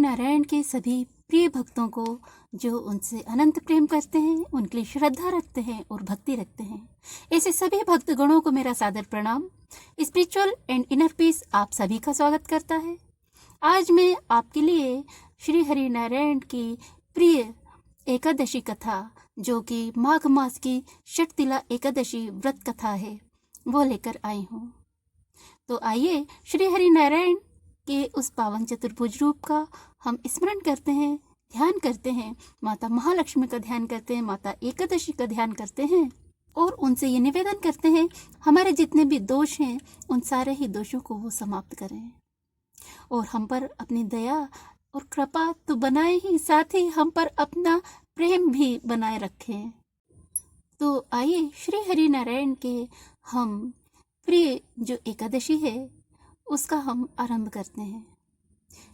नारायण के सभी प्रिय भक्तों को, जो उनसे अनंत प्रेम करते हैं, उनके लिए श्रद्धा रखते हैं और भक्ति रखते हैं, ऐसे सभी भक्त गणों को मेरा सादर प्रणाम। स्पिरिचुअल एंड इनर पीस आप सभी का स्वागत करता है। आज मैं आपके लिए श्री हरि नारायण की प्रिय एकादशी कथा, जो कि माघ मास की षटतिला एकादशी व्रत कथा है, वो लेकर आई हूँ। तो आइए श्री हरि नारायण के उस पावन चतुर्भुज रूप का हम स्मरण करते हैं, ध्यान करते हैं, माता महालक्ष्मी का ध्यान करते हैं, माता एकादशी का ध्यान करते हैं और उनसे ये निवेदन करते हैं हमारे जितने भी दोष हैं उन सारे ही दोषों को वो समाप्त करें और हम पर अपनी दया और कृपा तो बनाए ही, साथ ही हम पर अपना प्रेम भी बनाए रखें। तो आइए श्री हरि नारायण के हम प्रिय जो एकादशी है उसका हम आरंभ करते हैं।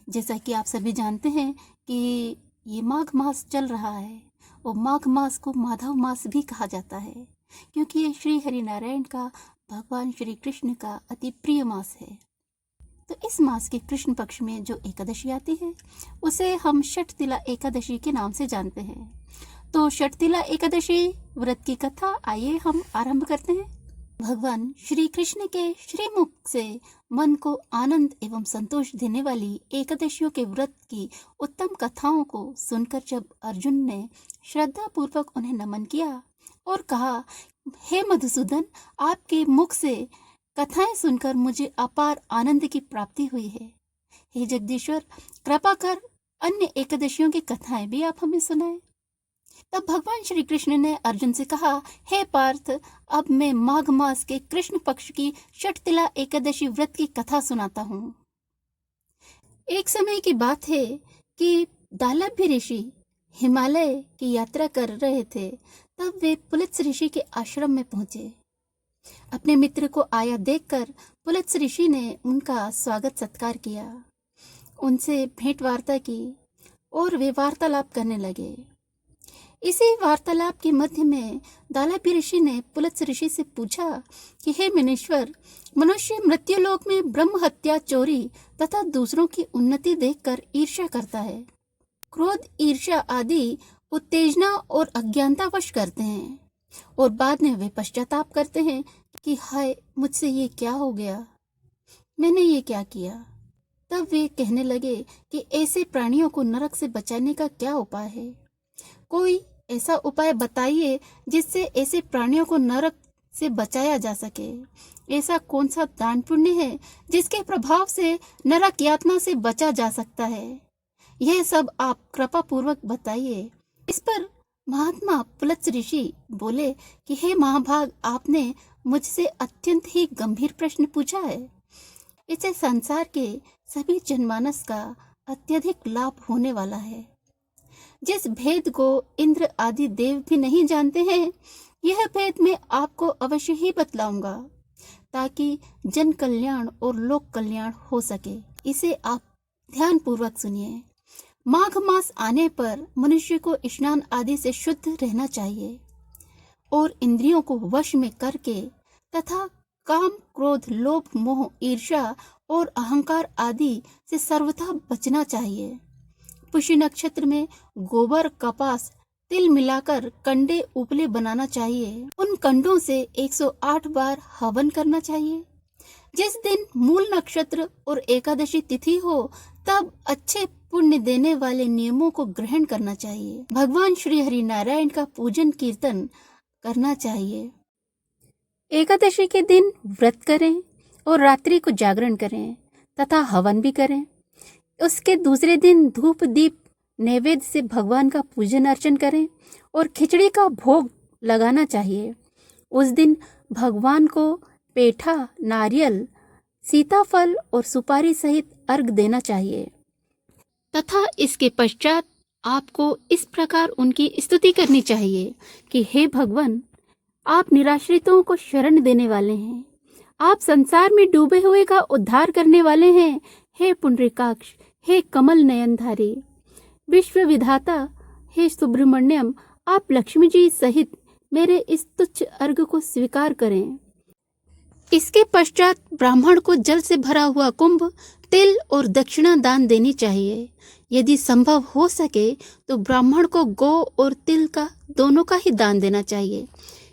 जैसा कि आप सभी जानते हैं कि ये माघ मास चल रहा है और माघ मास को माधव मास भी कहा जाता है, क्योंकि ये श्री हरि नारायण का, भगवान श्री कृष्ण का अति प्रिय मास है। तो इस मास के कृष्ण पक्ष में जो एकादशी आती है उसे हम षटतिला एकादशी के नाम से जानते हैं। तो षटतिला एकादशी व्रत की कथा आइए हम आरंभ करते हैं। भगवान श्री कृष्ण के श्रीमुख से मन को आनंद एवं संतोष देने वाली एकादशियों के व्रत की उत्तम कथाओं को सुनकर जब अर्जुन ने श्रद्धा पूर्वक उन्हें नमन किया और कहा, हे मधुसूदन, आपके मुख से कथाएं सुनकर मुझे अपार आनंद की प्राप्ति हुई है। हे जगदीश्वर, कृपा कर अन्य एकादशियों की कथाएं भी आप हमें सुनाएं। तब भगवान श्री कृष्ण ने अर्जुन से कहा, हे पार्थ, अब मैं माघ मास के कृष्ण पक्ष की षटतिला एकादशी व्रत की कथा सुनाता हूँ। एक समय की बात है कि दालभ्य ऋषि हिमालय की यात्रा कर रहे थे। तब वे पुलत्स ऋषि के आश्रम में पहुंचे। अपने मित्र को आया देखकर पुलत्स ऋषि ने उनका स्वागत सत्कार किया, उनसे भेंट वार्ता की और वे वार्तालाप करने लगे। इसी वार्तालाप के मध्य में दालभ्य ऋषि ने पुलत्स ऋषि से पूछा कि हे मुनीश्वर, मनुष्य मृत्युलोक में ब्रह्म हत्या, चोरी तथा दूसरों की उन्नति देखकर ईर्ष्या करता है। क्रोध, ईर्ष्या आदि उत्तेजना और अज्ञानतावश करते हैं और बाद में वे पश्चाताप करते हैं कि हाय, मुझसे ये क्या हो गया, मैंने ये क्या किया। तब वे कहने लगे कि ऐसे प्राणियों को नरक से बचाने का क्या उपाय है? कोई ऐसा उपाय बताइए जिससे ऐसे प्राणियों को नरक से बचाया जा सके। ऐसा कौन सा दान पुण्य है जिसके प्रभाव से नरक यातना से बचा जा सकता है? यह सब आप कृपा पूर्वक बताइए। इस पर महात्मा पुलत्स ऋषि बोले कि हे महाभाग, आपने मुझसे अत्यंत ही गंभीर प्रश्न पूछा है। इससे संसार के सभी जनमानस का अत्यधिक लाभ होने वाला है। जिस भेद को इंद्र आदि देव भी नहीं जानते हैं, यह भेद मैं आपको अवश्य ही बतलाऊंगा, ताकि जन कल्याण और लोक कल्याण हो सके। इसे आप ध्यान पूर्वक सुनिए। माघ मास आने पर मनुष्य को स्नान आदि से शुद्ध रहना चाहिए और इंद्रियों को वश में करके तथा काम, क्रोध, लोभ, मोह, ईर्ष्या और अहंकार आदि से सर्वथा बचना चाहिए। पुष्य नक्षत्र में गोबर, कपास, तिल मिलाकर कंडे उपले बनाना चाहिए। उन कंडों से 108 बार हवन करना चाहिए। जिस दिन मूल नक्षत्र और एकादशी तिथि हो तब अच्छे पुण्य देने वाले नियमों को ग्रहण करना चाहिए। भगवान श्री हरि नारायण का पूजन कीर्तन करना चाहिए। एकादशी के दिन व्रत करें और रात्रि को जागरण करें तथा हवन भी करें। उसके दूसरे दिन धूप दीप नैवेद्य से भगवान का पूजन अर्चन करें और खिचड़ी का भोग लगाना चाहिए। उस दिन भगवान को पेठा, नारियल, सीताफल और सुपारी सहित अर्घ देना चाहिए तथा इसके पश्चात आपको इस प्रकार उनकी स्तुति करनी चाहिए कि हे भगवान, आप निराश्रितों को शरण देने वाले हैं, आप संसार में डूबे हुए का उद्धार करने वाले हैं। हे पुंडरीकाक्ष, हे कमल नयनधारी, विश्व विधाता, हे सुब्रमण्यम, आप लक्ष्मी जी सहित मेरे इस तुच्छ अर्घ को स्वीकार करें। इसके पश्चात ब्राह्मण को जल से भरा हुआ कुंभ तिल और दक्षिणा दान देनी चाहिए। यदि संभव हो सके तो ब्राह्मण को गौ और तिल का दोनों का ही दान देना चाहिए।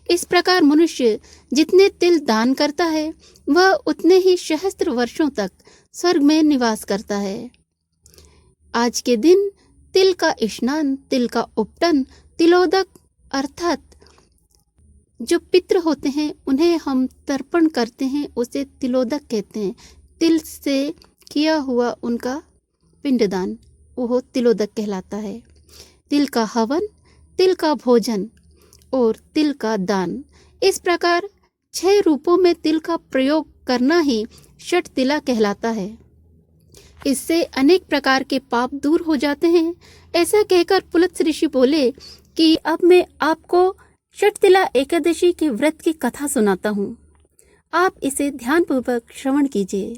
इस प्रकार मनुष्य जितने तिल दान करता है वह उतने ही सहस्त्र वर्षों तक स्वर्ग में निवास करता है। आज के दिन तिल का स्नान, तिल का उपटन, तिलोदक अर्थात जो पितृ होते हैं उन्हें हम तर्पण करते हैं, उसे तिलोदक कहते हैं। तिल से किया हुआ उनका पिंडदान वो तिलोदक कहलाता है। तिल का हवन, तिल का भोजन और तिल का दान, इस प्रकार 6 रूपों में तिल का प्रयोग करना ही षट तिला कहलाता है। इससे अनेक प्रकार के पाप दूर हो जाते हैं। ऐसा कहकर पुलत्स्य ऋषि बोले कि अब मैं आपको षट तिला एकादशी के व्रत की कथा सुनाता हूँ, आप इसे ध्यानपूर्वक श्रवण कीजिए।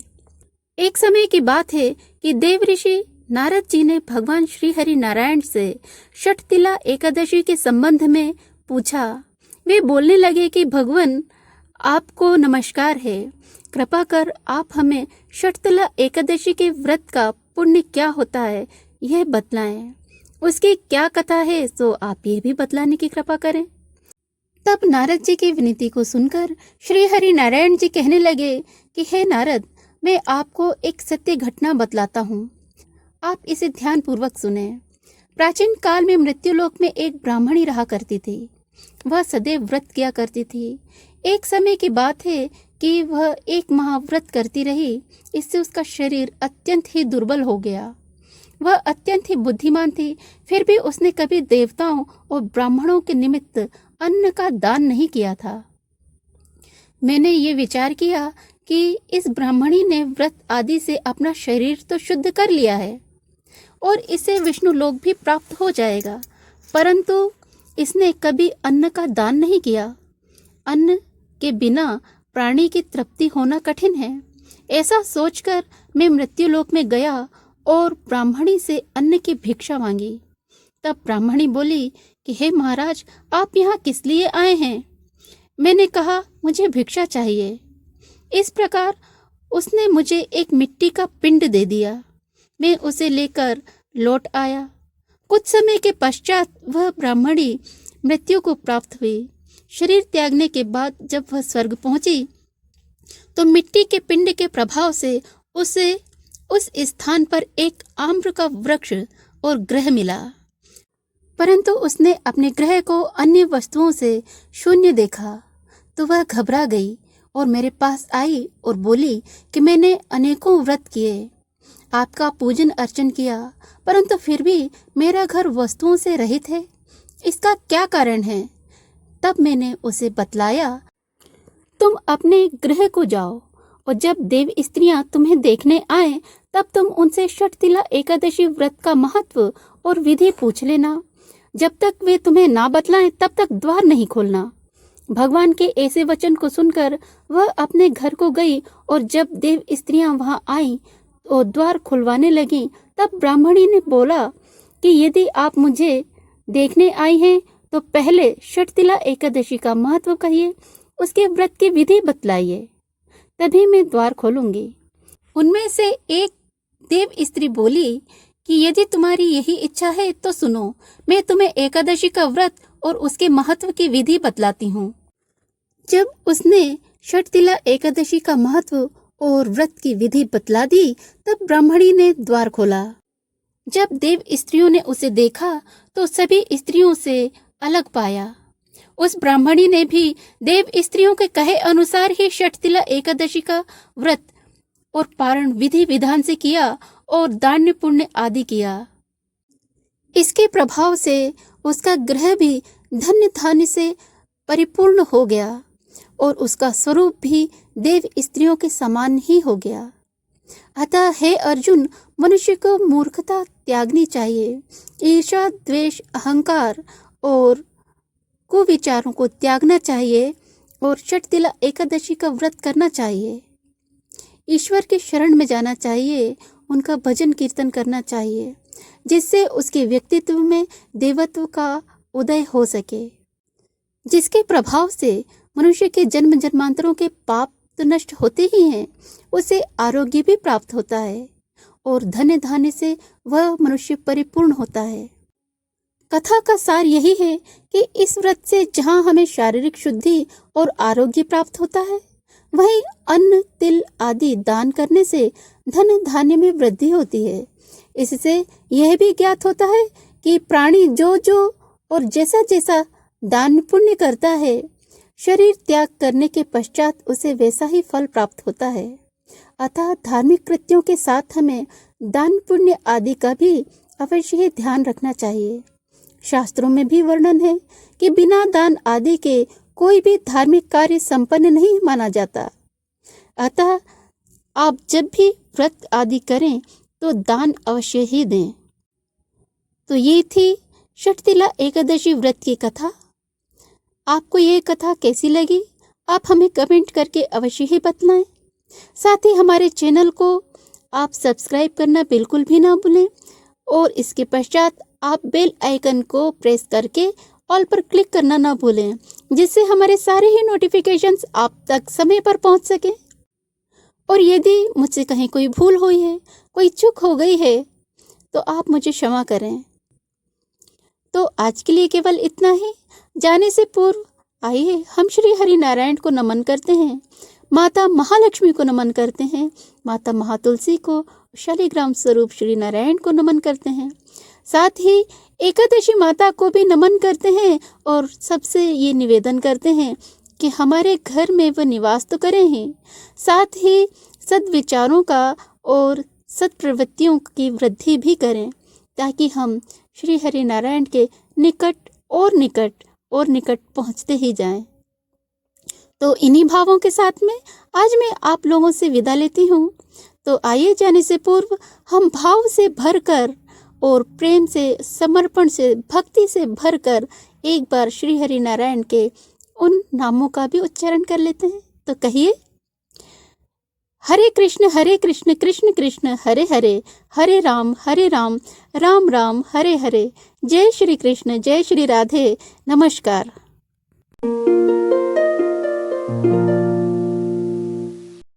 एक समय की बात है कि देव ऋषि नारद जी ने भगवान श्री हरि नारायण से षट तिला एकादशी के संबंध में पूछा। वे बोलने लगे कि भगवान आपको नमस्कार है, कृपा कर आप हमें षट तिला एकादशी के व्रत का पुण्य क्या होता है यह बतलाएं। उसकी क्या कथा है तो आप ये भी बतलाने की कृपा करें। तब नारद जी की विनती को सुनकर श्री हरि नारायण जी कहने लगे कि हे नारद, मैं आपको एक सत्य घटना बतलाता हूँ, आप इसे ध्यान पूर्वक सुने। प्राचीन काल में मृत्युलोक में एक ब्राह्मणी रहा करती थी। वह सदैव व्रत किया करती थी। एक समय की बात है कि वह 1 माह व्रत करती रही। इससे उसका शरीर अत्यंत ही दुर्बल हो गया। वह अत्यंत ही बुद्धिमान थी, फिर भी उसने कभी देवताओं और ब्राह्मणों के निमित्त अन्न का दान नहीं किया था। मैंने ये विचार किया कि इस ब्राह्मणी ने व्रत आदि से अपना शरीर तो शुद्ध कर लिया है और इसे विष्णु लोक भी प्राप्त हो जाएगा, परंतु इसने कभी अन्न का दान नहीं किया। अन्न के बिना प्राणी की तृप्ति होना कठिन है। ऐसा सोचकर मैं मृत्युलोक में गया और ब्राह्मणी से अन्न की भिक्षा मांगी। तब ब्राह्मणी बोली कि हे महाराज, आप यहाँ किस लिए आए हैं? मैंने कहा मुझे भिक्षा चाहिए। इस प्रकार उसने मुझे एक मिट्टी का पिंड दे दिया। मैं उसे लेकर लौट आया। कुछ समय के पश्चात वह ब्राह्मणी मृत्यु को प्राप्त हुई। शरीर त्यागने के बाद जब वह स्वर्ग पहुंची तो मिट्टी के पिंड के प्रभाव से उसे उस स्थान पर एक आम्र का वृक्ष और ग्रह मिला, परंतु उसने अपने ग्रह को अन्य वस्तुओं से शून्य देखा तो वह घबरा गई और मेरे पास आई और बोली कि मैंने अनेकों व्रत किए, आपका पूजन अर्चन किया, परंतु फिर भी मेरा घर वस्तुओं से रहित है। इसका क्या कारण है? तब मैंने उसे बतलाया, तुम अपने गृह को जाओ और जब देव स्त्रियां तुम्हें देखने आए तब तुम उनसे षट तिला एकादशी व्रत का महत्व और विधि पूछ लेना। जब तक वे तुम्हें ना बतलाएं तब तक द्वार नहीं खोलना। भगवान के ऐसे वचन को सुनकर वह अपने घर को गई और जब देव स्त्रियां वहां आईं और द्वार खुलवाने लगीं तब ब्राह्मणी ने बोला कि यदि आप मुझे देखने आई हैं तो पहले षट तिला एकादशी का महत्व कहिए, उसके व्रत की विधि बतलाइए, तभी मैं द्वार खोलूंगी। उनमें से एक देव स्त्री बोली कि यदि तुम्हारी यही इच्छा है तो सुनो, मैं तुम्हें एकादशी का व्रत और उसके महत्व की विधि बतलाती हूँ। जब उसने षट तिला एकादशी का महत्व और व्रत की विधि बतला दी तब ब्राह्मणी ने द्वार खोला। जब देव स्त्रियों ने उसे देखा तो सभी स्त्रियों से अलग पाया। उस ब्राह्मणी ने भी देव स्त्रियों के कहे अनुसार ही षट तिला एकादशी का व्रत और पारण विधि विधान से किया और दान पुण्य आदि किया। इसके प्रभाव से उसका गृह भी धन्य धान्य से परिपूर्ण हो गया और उसका स्वरूप भी देव स्त्रियों के समान ही हो गया। अतः हे अर्जुन, मनुष्य को मूर्खता त्यागनी चाहिए, ईर्ष्या, द्वेष, अहंकार और कुविचारों को त्यागना चाहिए और षट तिला एकादशी का व्रत करना चाहिए। ईश्वर के शरण में जाना चाहिए, उनका भजन कीर्तन करना चाहिए, जिससे उसके व्यक्तित्व में देवत्व का उदय हो सके, जिसके प्रभाव से मनुष्य के जन्म जन्मांतरों के पाप तो नष्ट होते ही हैं, उसे आरोग्य भी प्राप्त होता है और धन धान्य से वह मनुष्य परिपूर्ण होता है। कथा का सार यही है कि इस व्रत से जहाँ हमें शारीरिक शुद्धि और आरोग्य प्राप्त होता है, वहीं अन्न तिल आदि दान करने से धन धान्य में वृद्धि होती है। इससे यह भी ज्ञात होता है कि प्राणी जो जो और जैसा जैसा दान पुण्य करता है, शरीर त्याग करने के पश्चात उसे वैसा ही फल प्राप्त होता है। अतः धार्मिक कृत्यों के साथ हमें दान पुण्य आदि का भी अवश्य ही ध्यान रखना चाहिए। शास्त्रों में भी वर्णन है कि बिना दान आदि के कोई भी धार्मिक कार्य संपन्न नहीं माना जाता। अतः आप जब भी व्रत आदि करें तो दान अवश्य ही दें। तो ये थी षटतिला एकादशी व्रत की कथा। आपको ये कथा कैसी लगी आप हमें कमेंट करके अवश्य ही बतलाएं। साथ ही हमारे चैनल को आप सब्सक्राइब करना बिल्कुल भी ना भूलें और इसके पश्चात आप बेल आइकन को प्रेस करके ऑल पर क्लिक करना ना भूलें, जिससे हमारे सारे ही नोटिफिकेशंस आप तक समय पर पहुंच सकें। और यदि मुझसे कहीं कोई भूल हुई है, कोई चूक हो गई है, तो आप मुझे क्षमा करें। तो आज के लिए केवल इतना ही। जाने से पूर्व आइए हम श्री हरि नारायण को नमन करते हैं, माता महालक्ष्मी को नमन करते हैं, माता महातुलसी को, शालिग्राम स्वरूप श्री नारायण को नमन करते हैं। साथ ही एकादशी माता को भी नमन करते हैं और सबसे ये निवेदन करते हैं कि हमारे घर में वह निवास तो करें ही, साथ ही सद्विचारों का और सत्प्रवृत्तियों की वृद्धि भी करें, ताकि हम श्री हरि नारायण के निकट और निकट और निकट पहुँचते ही जाएं। तो इन्हीं भावों के साथ में आज मैं आप लोगों से विदा लेती हूँ। तो आइए जाने से पूर्व हम भाव से भरकर और प्रेम से, समर्पण से, भक्ति से भरकर एक बार श्री हरि नारायण के उन नामों का भी उच्चारण कर लेते हैं। तो कहिए, हरे कृष्ण कृष्ण कृष्ण हरे हरे, हरे राम राम राम हरे हरे। जय श्री कृष्ण, जय श्री राधे। नमस्कार।